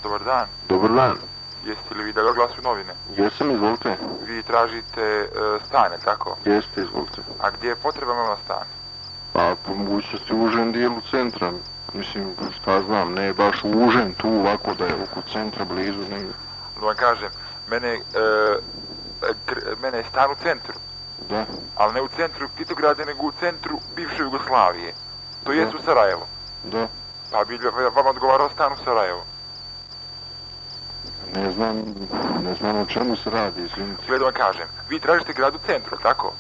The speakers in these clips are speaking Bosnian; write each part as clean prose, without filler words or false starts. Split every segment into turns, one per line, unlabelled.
Dobar dan.
Dobar dan.
Jeste li vi dali oglas u novine?
Jesam, izvolite.
Vi tražite stan, je tako?
Jeste, izvolite.
A gdje je potreban vam stan?
Pa po mogućnosti u užem dijelu centra. Mislim, šta znam, ne baš u užem tu ovako da je oko centra blizu negdje.
Da vam kažem, mene je stan u centru.
Da.
Ali ne u centru Titograda, nego u centru bivše Jugoslavije. To jest u Sarajevo.
Da.
Pa bi vam odgovarao stan u Sarajevo.
Ne znam o čemu se radi, izvinite.
Gledaj, da vam kažem, vi tražite grad u centru, tako?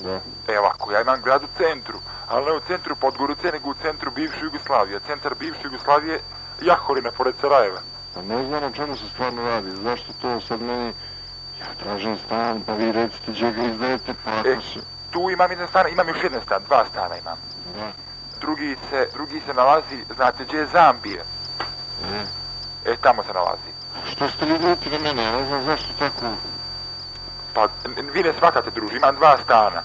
Da.
Evo ovako, ja imam grad u centru, ali ne u centru Podgorice, nego u centru bivše Jugoslavije. Centar bivše Jugoslavije, Jahorina, pored Sarajeva.
Pa ne znam o čemu se stvarno radi, zašto to sad meni... Ja tražim stan, pa vi recite gdje ga izdajete, pa ako se...
Tu imam jedan stan, imam još jedan stan, dva stana imam.
Da.
Drugi se nalazi, znate gdje je Zambija? Tamo se nalazi.
Što ste vi ljuti na mene, ja ne znam zašto tako...
Pa, vi ne shvatate, druži, imam dva stana.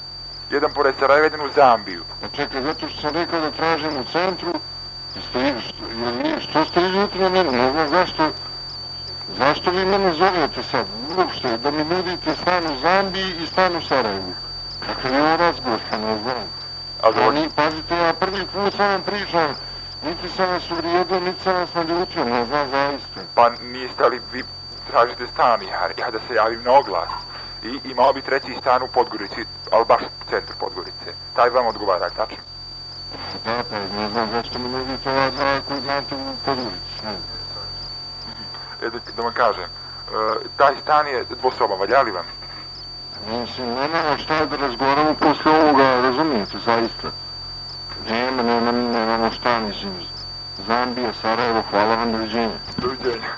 Jedan pored Sarajeva, jedan u Zambiju.
Pa čekaj, zato što sam rekao da tražim u centru, što ste vi ljuti na mene, ne znam zašto vi mene zovete sad, uopšte, da mi nudite stan u Zambiji i stan u Sarajevu. Dakle, je ovo razgovor, pa ne znam. Pazite, ja prvi put sam vam pričam, niti sam vas uvrijedio, niti sam vas naljutio, ne znam zaista.
Pa niste li vi tražite stan, ja da se javim na oglas. I imao bi treći stan u Podgorici, ali baš u centru Podgorice. Taj vam odgovara, tačno?
Da, pa ne znam zašto mi nudite ova dva koji znate u Podgorici, ne znam.
Da vam kažem, taj stan je dvosoban, valja li vam?
Mislim, nemamo šta da razgovaramo posle ovoga, razumijete, zaista. Nemamo šta, mislim. Zambija, Sarajevo, hvala vam, doviđenja.
Doviđenja.